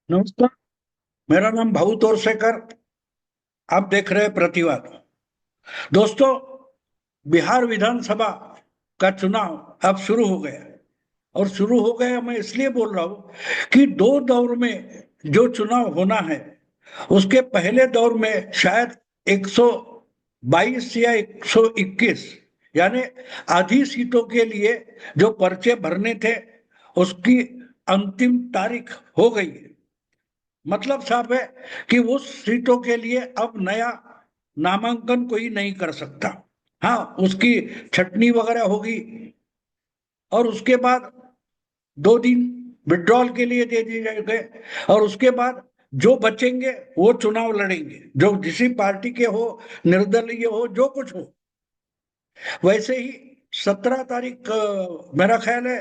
नमस्कार। मेरा नाम भाऊ तोरसेकर। आप देख रहे हैं प्रतिवाद। दोस्तों, बिहार विधानसभा का चुनाव अब शुरू हो गया। और शुरू हो गया मैं इसलिए बोल रहा हूं कि दो दौर में जो चुनाव होना है, उसके पहले दौर में शायद 122 या 121, यानी आधी सीटों के लिए जो पर्चे भरने थे, उसकी अंतिम तारीख हो गई है। मतलब साफ है कि उस सीटों के लिए अब नया नामांकन कोई नहीं कर सकता। हाँ, उसकी छटनी वगैरह होगी और उसके बाद 2 दिन विड्रॉल के लिए दे दिए जाएंगे। और उसके बाद जो बचेंगे वो चुनाव लड़ेंगे, जो जिसी पार्टी के हो, निर्दलीय हो, जो कुछ हो। वैसे ही 17 तारीख मेरा ख्याल है,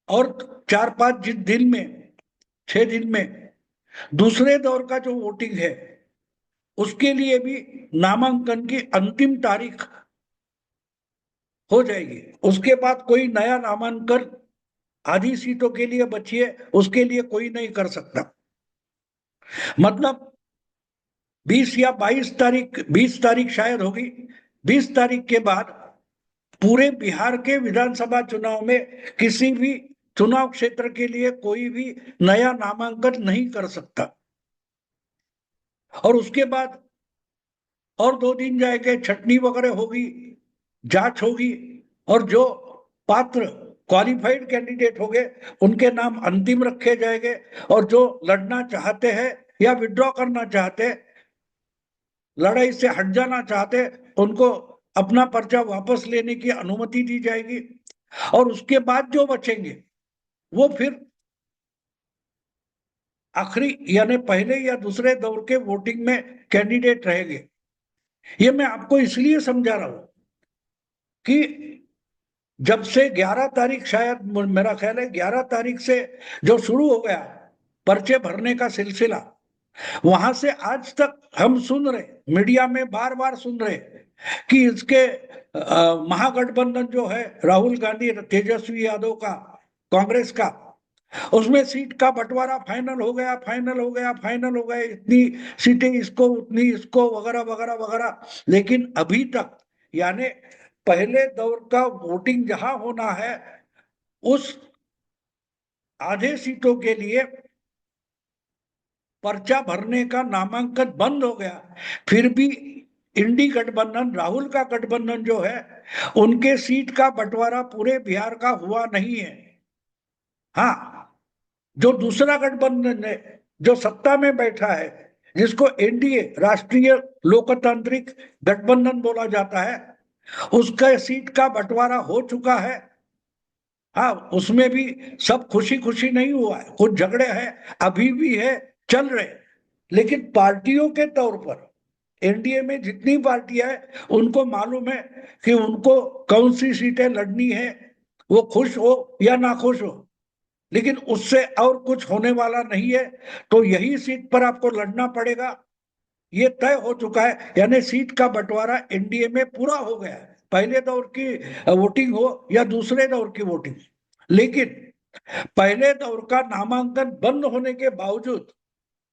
और 4-5 दिन में, 6 दिन में दूसरे दौर का जो वोटिंग है, उसके लिए भी नामांकन की अंतिम तारीख हो जाएगी। उसके बाद कोई नया नामांकन आधी सीटों के लिए बची है, उसके लिए कोई नहीं कर सकता। मतलब 20 या 22 तारीख, 20 तारीख शायद होगी। 20 तारीख के बाद पूरे बिहार के विधानसभा चुनाव में किसी भी चुनाव क्षेत्र के लिए कोई भी नया नामांकन नहीं कर सकता। और उसके बाद और 2 दिन जाएंगे, छटनी वगैरह होगी, जांच होगी, और जो पात्र क्वालिफाइड कैंडिडेट होंगे उनके नाम अंतिम रखे जाएंगे। और जो लड़ना चाहते हैं या विड्रॉ करना चाहते, लड़ाई से हट जाना चाहते, उनको अपना पर्चा वापस लेने की अनुमति दी जाएगी। और उसके बाद जो बचेंगे वो फिर आखिरी यानी पहले या दूसरे दौर के वोटिंग में कैंडिडेट रहेंगे। ये मैं आपको इसलिए समझा रहा हूं कि जब से 11 तारीख, शायद मेरा ख्याल है 11 तारीख से जो शुरू हो गया पर्चे भरने का सिलसिला, वहां से आज तक हम सुन रहे, मीडिया में बार बार सुन रहे कि इसके महागठबंधन जो है, राहुल गांधी तेजस्वी यादव का, कांग्रेस का, उसमें सीट का बंटवारा फाइनल हो गया, फाइनल हो गया, फाइनल हो गया, इतनी सीटें इसको, उतनी इसको, वगैरह वगैरह वगैरह। लेकिन अभी तक, यानी पहले दौर का वोटिंग जहां होना है, उस आधे सीटों के लिए पर्चा भरने का नामांकन बंद हो गया। फिर भी इंडी गठबंधन, राहुल का गठबंधन जो है, उनके सीट का बंटवारा पूरे बिहार का हुआ नहीं है। हाँ, जो दूसरा गठबंधन है, जो सत्ता में बैठा है, जिसको एनडीए, राष्ट्रीय लोकतांत्रिक गठबंधन बोला जाता है, उसका सीट का बंटवारा हो चुका है। हाँ, उसमें भी सब खुशी खुशी नहीं हुआ है, कुछ झगड़े हैं, अभी भी है, चल रहे। लेकिन पार्टियों के तौर पर एनडीए में जितनी पार्टियां हैं, उनको मालूम है कि उनको कौन सी सीटें लड़नी है, वो खुश हो या नाखुश हो। लेकिन उससे और कुछ होने वाला नहीं है। तो यही सीट पर आपको लड़ना पड़ेगा, ये तय हो चुका है। यानी सीट का बंटवारा एनडीए में पूरा हो गया है, पहले दौर की वोटिंग हो या दूसरे दौर की वोटिंग। लेकिन पहले दौर का नामांकन बंद होने के बावजूद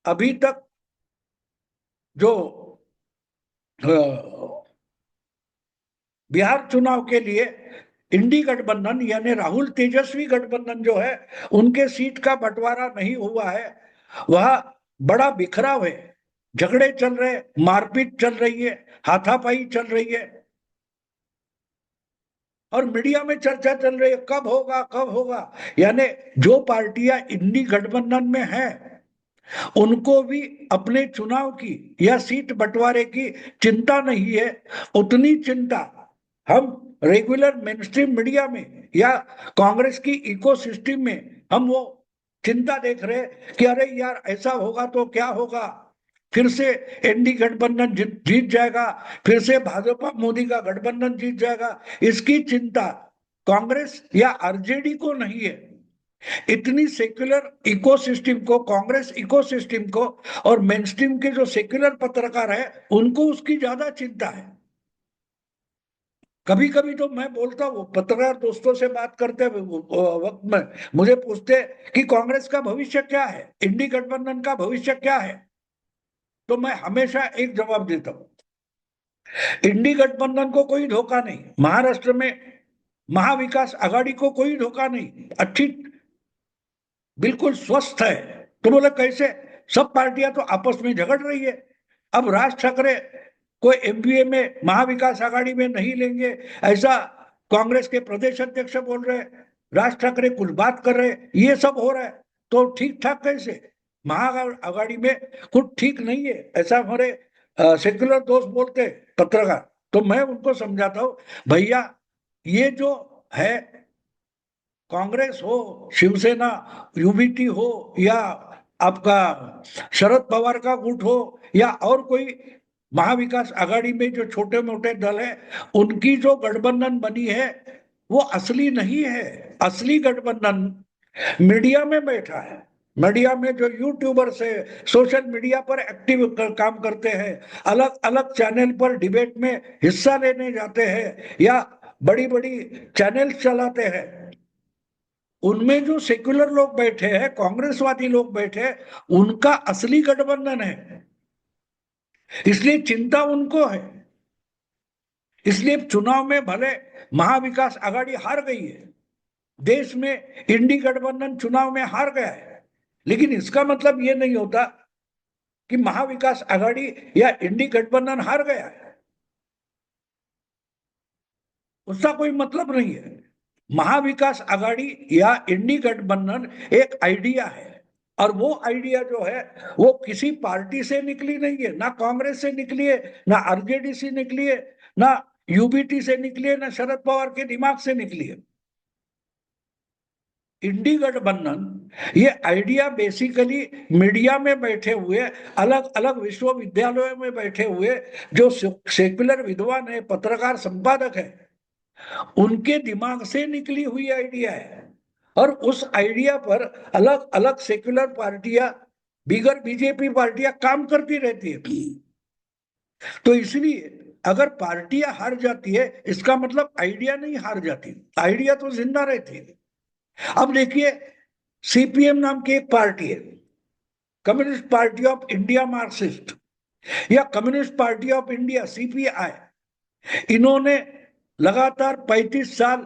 अभी तक जो अ, बिहार चुनाव के लिए इंडी गठबंधन यानी राहुल तेजस्वी गठबंधन जो है, उनके सीट का बंटवारा नहीं हुआ है। वह बड़ा बिखराव है, झगड़े चल रहे, मारपीट चल रही है, हाथापाई चल रही है। और मीडिया में चर्चा चल रही है कब होगा, कब होगा। यानी जो पार्टियां इंडी गठबंधन में हैं, उनको भी अपने चुनाव की या सीट बंटवारे की चिंता नहीं है। उतनी चिंता हम रेगुलर मेनस्ट्रीम मीडिया में या कांग्रेस की इकोसिस्टम में हम वो चिंता देख रहे हैं कि अरे यार, ऐसा होगा तो क्या होगा, फिर से एनडी गठबंधन जीत जाएगा, फिर से भाजपा मोदी का गठबंधन जीत जाएगा। इसकी चिंता कांग्रेस या आरजेडी को नहीं है। इतनी सेक्युलर इकोसिस्टम को, कांग्रेस इकोसिस्टम को, और मेनस्ट्रीम के जो सेक्युलर पत्रकार है, उनको उसकी ज्यादा चिंता है। कभी कभी तो मैं बोलता हूँ, पत्रकार दोस्तों से बात करते वक्त में मुझे पूछते कि कांग्रेस का भविष्य क्या है, इंडी गठबंधन का भविष्य क्या है, तो मैं हमेशा एक जवाब देता हूँ, इंडी गठबंधन को कोई धोखा नहीं, महाराष्ट्र में महाविकास आघाड़ी को कोई धोखा नहीं, अच्छी बिल्कुल स्वस्थ है। तो बोले कैसे, सब पार्टियां तो आपस में झगड़ रही है, अब राज ठाकरे को एमपीए में महाविकास आघाड़ी में नहीं लेंगे, ऐसा कांग्रेस के प्रदेश अध्यक्ष बोल रहे, राज ठाकरे कुछ बात कर रहे, ये सब हो रहा है, तो ठीक ठाक कैसे, महा आघाड़ी में कुछ ठीक नहीं है, ऐसा हमारे सेक्युलर दोस्त बोलते पत्रकार। तो मैं उनको समझाता हूँ, भैया ये जो है, कांग्रेस हो, शिवसेना, यूबीटी हो, या आपका शरद पवार का गुट हो, या और कोई महाविकास आघाड़ी में जो छोटे मोटे दल है, उनकी जो गठबंधन बनी है वो असली नहीं है। असली गठबंधन मीडिया में बैठा है, मीडिया में जो यूट्यूबर्स है, सोशल मीडिया पर एक्टिव काम करते हैं, अलग अलग चैनल पर डिबेट में हिस्सा लेने जाते हैं, या बड़ी बड़ी चैनल चलाते हैं, उनमें जो सेक्युलर लोग बैठे हैं, कांग्रेसवादी लोग बैठे हैं, उनका असली गठबंधन है, इसलिए चिंता उनको है। इसलिए चुनाव में भले महाविकास आघाड़ी हार गई है, देश में इंडी गठबंधन चुनाव में हार गया है, लेकिन इसका मतलब ये नहीं होता कि महाविकास आघाड़ी या इंडी गठबंधन हार गया है, उसका कोई मतलब नहीं है। महाविकास आघाड़ी या इंडी गठबंधन एक आइडिया है, और वो आइडिया जो है वो किसी पार्टी से निकली नहीं है, ना कांग्रेस से निकली है, ना आरजेडी से निकली है, ना यूबीटी से निकली है, ना शरद पवार के दिमाग से निकली है। इंडी गठबंधन ये आइडिया बेसिकली मीडिया में बैठे हुए, अलग अलग विश्वविद्यालयों में बैठे हुए जो सेक्युलर विद्वान है, पत्रकार संपादक है, उनके दिमाग से निकली हुई आइडिया है। और उस आइडिया पर अलग अलग सेक्युलर पार्टियां, बिगर बीजेपी पार्टियां काम करती रहती है। तो इसलिए अगर पार्टियां हार जाती है, इसका मतलब आइडिया नहीं हार जाती, आइडिया तो जिंदा रहती है। अब देखिए, सीपीएम नाम की एक पार्टी है, communist party of India Marxist, या communist party of India CPI, इन्होंने लगातार 35 साल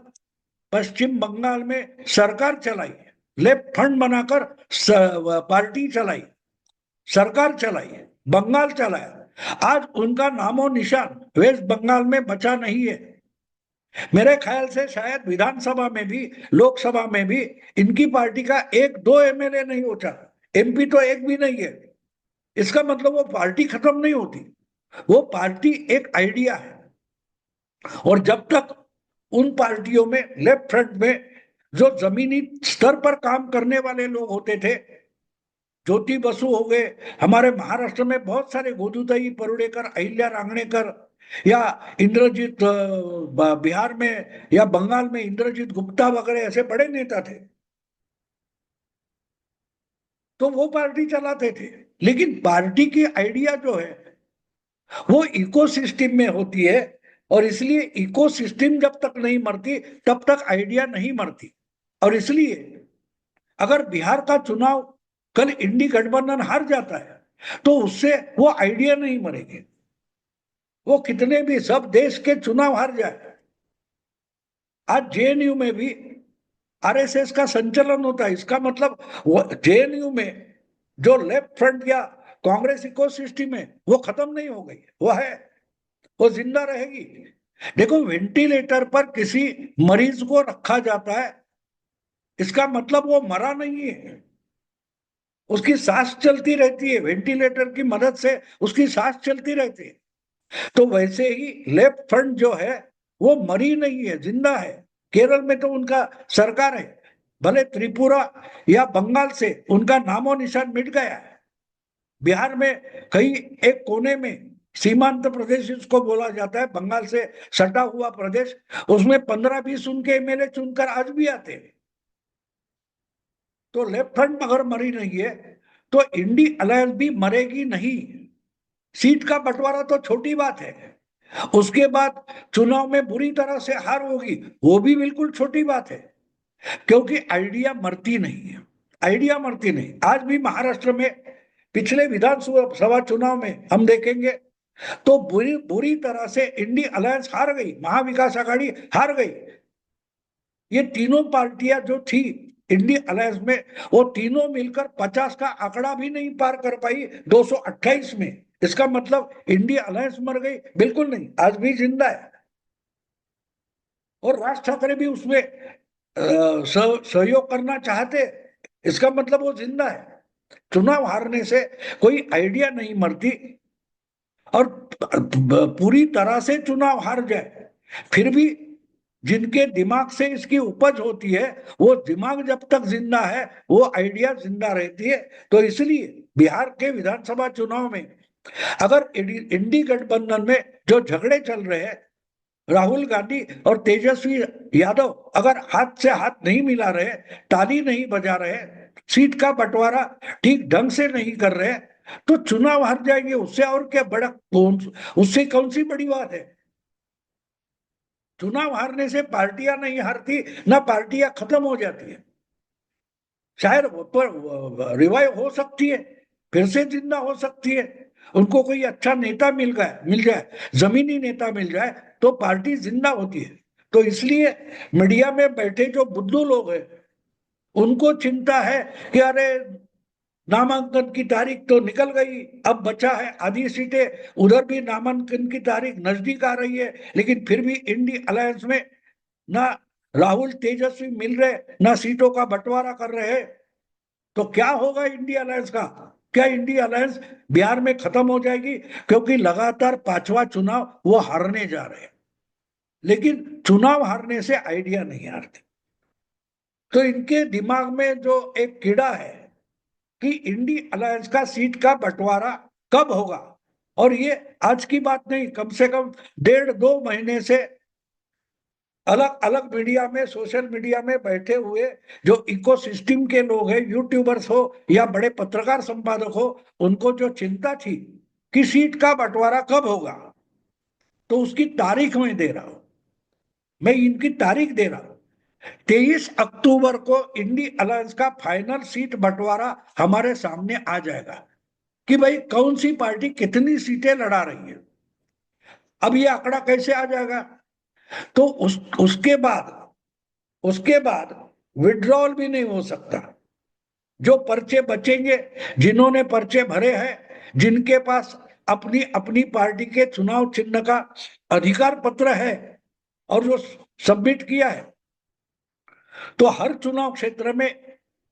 पश्चिम बंगाल में सरकार चलाई, लेफ्ट फंड बनाकर पार्टी चलाई, सरकार चलाई, बंगाल चलाया। आज उनका नामो निशान वेस्ट बंगाल में बचा नहीं है। मेरे ख्याल से शायद विधानसभा में भी, लोकसभा में भी इनकी पार्टी का एक दो एमएलए नहीं होता, एमपी तो एक भी नहीं है। इसका मतलब वो पार्टी खत्म नहीं होती, वो पार्टी एक आइडिया है। और जब तक उन पार्टियों में, लेफ्ट फ्रंट में, जो जमीनी स्तर पर काम करने वाले लोग होते थे, ज्योति बसु हो गए, हमारे महाराष्ट्र में बहुत सारे, गोदूताई परुड़ेकर, अहिल्या रांगणेकर, या इंद्रजीत बिहार में या बंगाल में इंद्रजीत गुप्ता वगैरह ऐसे बड़े नेता थे, तो वो पार्टी चलाते थे। लेकिन पार्टी की आइडिया जो है वो इकोसिस्टम में होती है, और इसलिए इकोसिस्टम जब तक नहीं मरती तब तक आइडिया नहीं मरती। और इसलिए अगर बिहार का चुनाव कल इंडी गठबंधन हार जाता है, तो उससे वो आइडिया नहीं मरेगी, वो कितने भी सब देश के चुनाव हार जाए। आज जेएनयू में भी आरएसएस का संचालन होता है, इसका मतलब जेएनयू में जो लेफ्ट फ्रंट या कांग्रेस इकोसिस्टम है वो खत्म नहीं हो गई, वो है, वो जिंदा रहेगी। देखो, वेंटिलेटर पर किसी मरीज को रखा जाता है, इसका मतलब वो मरा नहीं है, उसकी सांस चलती रहती है, वेंटिलेटर की मदद से उसकी सांस चलती रहती है। तो वैसे ही लेफ्ट फ्रंट जो है वो मरी नहीं है, जिंदा है। केरल में तो उनका सरकार है, भले त्रिपुरा या बंगाल से उनका नामो निशान मिट गया है। बिहार में कहीं एक कोने में सीमांत प्रदेश इसको बोला जाता है, बंगाल से सटा हुआ प्रदेश, उसमें 15-20 उनके एमएलए चुनकर आज भी आते हैं। तो लेफ्ट फ्रंट अगर मरी नहीं है तो इंडी अलायंस भी मरेगी नहीं। सीट का बंटवारा तो छोटी बात है, उसके बाद चुनाव में बुरी तरह से हार होगी, वो भी बिल्कुल छोटी बात है, क्योंकि आइडिया मरती नहीं है। आइडिया मरती नहीं। आज भी महाराष्ट्र में पिछले विधानसभा चुनाव में हम देखेंगे तो बुरी बुरी तरह से इंडी अलायंस हार गई, महाविकास आघाड़ी हार गई। ये तीनों पार्टियां जो थी इंडी अलायंस में, वो तीनों मिलकर 50 का आंकड़ा भी नहीं पार कर पाई 228 में। इसका मतलब इंडी अलायंस मर गई? बिल्कुल नहीं, आज भी जिंदा है। और राज ठाकरे भी उसमें सहयोग करना चाहते, इसका मतलब वो जिंदा है। चुनाव हारने से कोई आइडिया नहीं मरती, और पूरी तरह से चुनाव हार जाए फिर भी जिनके दिमाग से इसकी उपज होती है, वो दिमाग जब तक जिंदा है वो आइडिया जिंदा रहती है। तो इसलिए बिहार के विधानसभा चुनाव में अगर इंडी गठबंधन में जो झगड़े चल रहे हैं, राहुल गांधी और तेजस्वी यादव अगर हाथ से हाथ नहीं मिला रहे, ताली नहीं बजा रहे, सीट का बंटवारा ठीक ढंग से नहीं कर रहे, तो चुनाव हार जाएंगे। उससे और क्या बड़ा, उससे कौन सी बड़ी बात है? चुनाव हारने से पार्टियां नहीं हारती, ना पार्टियां खत्म हो जाती है। शायद वो पर रिवाइव हो सकती है, फिर से जिंदा हो सकती है। उनको कोई अच्छा नेता मिल जाए, जमीनी नेता मिल जाए, तो पार्टी जिंदा होती है। तो इसलिए मीडिया में बैठे जो बुद्धू लोग हैं, उनको चिंता है कि अरे नामांकन की तारीख तो निकल गई, अब बचा है आधी सीटें, उधर भी नामांकन की तारीख नजदीक आ रही है, लेकिन फिर भी इंडी अलायंस में ना राहुल तेजस्वी मिल रहे, ना सीटों का बंटवारा कर रहे। तो क्या होगा इंडिया अलायंस का? क्या इंडिया अलायंस बिहार में खत्म हो जाएगी? क्योंकि लगातार पांचवा चुनाव वो हारने जा रहे हैं, लेकिन चुनाव हारने से आइडिया नहीं हारते। तो इनके दिमाग में जो एक कीड़ा है कि इंडी अलायंस का सीट का बंटवारा कब होगा, और ये आज की बात नहीं, कम से कम 1.5-2 महीने से अलग अलग मीडिया में, सोशल मीडिया में बैठे हुए जो इकोसिस्टम के लोग हैं, यूट्यूबर्स हो या बड़े पत्रकार संपादक हो, उनको जो चिंता थी कि सीट का बंटवारा कब होगा, तो उसकी तारीख मैं दे रहा हूं। मैं इनकी तारीख दे रहा हूं। 23 अक्टूबर को इंडी अलायंस का फाइनल सीट बंटवारा हमारे सामने आ जाएगा कि भाई कौन सी पार्टी कितनी सीटें लड़ा रही है। अब ये आंकड़ा कैसे आ जाएगा? तो उसके बाद विड्रॉल भी नहीं हो सकता। जो पर्चे बचेंगे, जिन्होंने पर्चे भरे हैं, जिनके पास अपनी अपनी पार्टी के चुनाव चिन्ह का अधिकार पत्र है और जो सबमिट किया है, तो हर चुनाव क्षेत्र में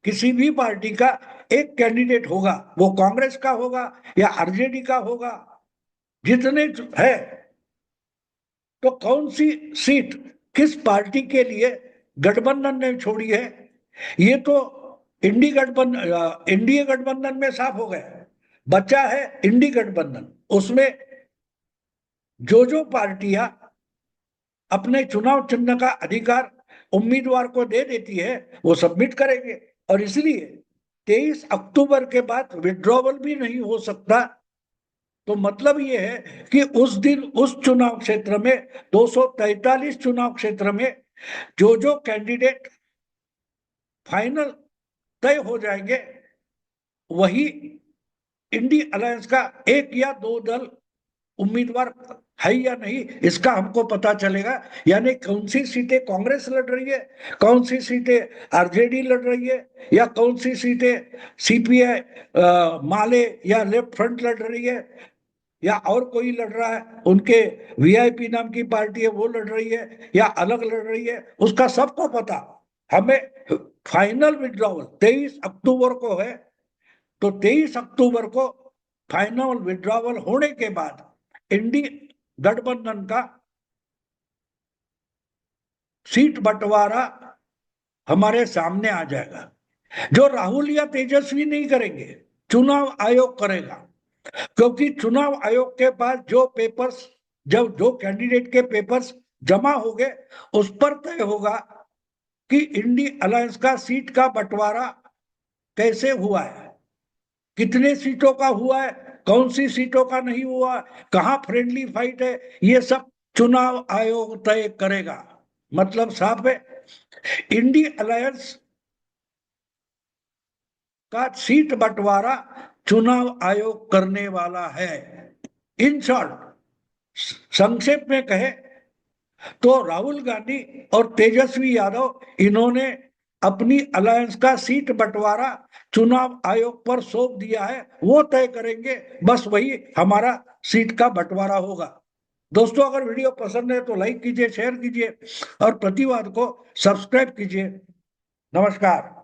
किसी भी पार्टी का एक कैंडिडेट होगा, वो कांग्रेस का होगा या आरजेडी का होगा, जितने है। तो कौन सी सीट किस पार्टी के लिए गठबंधन ने छोड़ी है, ये तो इंडिया गठबंधन में साफ हो गया। बचा है इंडी गठबंधन, उसमें जो पार्टियां अपने चुनाव चिन्ह का अधिकार उम्मीदवार को दे देती है, वो सबमिट करेंगे। और इसलिए 23 अक्टूबर के बाद विड्रॉवल भी नहीं हो सकता। तो मतलब ये है कि उस दिन उस चुनाव क्षेत्र में, 243 चुनाव क्षेत्र में जो कैंडिडेट फाइनल तय हो जाएंगे, वही इंडी अलायंस का एक या दो दल उम्मीदवार है या नहीं, इसका हमको पता चलेगा। यानी कौन सी सीटें कांग्रेस लड़ रही है, कौन सी सीटें आरजेडी लड़ रही है, या कौन सी सीटें सीपीआई माले या लेफ्ट फ्रंट लड़ रही है, या और कोई लड़ रहा है, उनके वीआईपी नाम की पार्टी है वो लड़ रही है, या अलग लड़ रही है, उसका सबको पता। हमें फाइनल विड्रॉवल 23 अक्टूबर को है, तो 23 अक्टूबर को फाइनल विड्रॉवल होने के बाद इंडी गठबंधन का सीट बंटवारा हमारे सामने आ जाएगा। जो राहुल या तेजस्वी नहीं करेंगे, चुनाव आयोग करेगा। क्योंकि चुनाव आयोग के पास जो पेपर्स, जब जो कैंडिडेट के पेपर्स जमा हो गए, उस पर तय होगा कि इंडी अलायंस का सीट का बंटवारा कैसे हुआ है, कितने सीटों का हुआ है, कौन सी सीटों का नहीं हुआ, कहां फ्रेंडली फाइट है, ये सब चुनाव आयोग तय करेगा। मतलब साफ है, इंडी अलायंस का सीट बंटवारा चुनाव आयोग करने वाला है। इन शॉर्ट, संक्षेप में कहे तो राहुल गांधी और तेजस्वी यादव, इन्होंने अपनी अलायंस का सीट बंटवारा चुनाव आयोग पर सौंप दिया है, वो तय करेंगे, बस वही हमारा सीट का बंटवारा होगा। दोस्तों, अगर वीडियो पसंद है तो लाइक कीजिए, शेयर कीजिए और प्रतिवाद को सब्सक्राइब कीजिए। नमस्कार।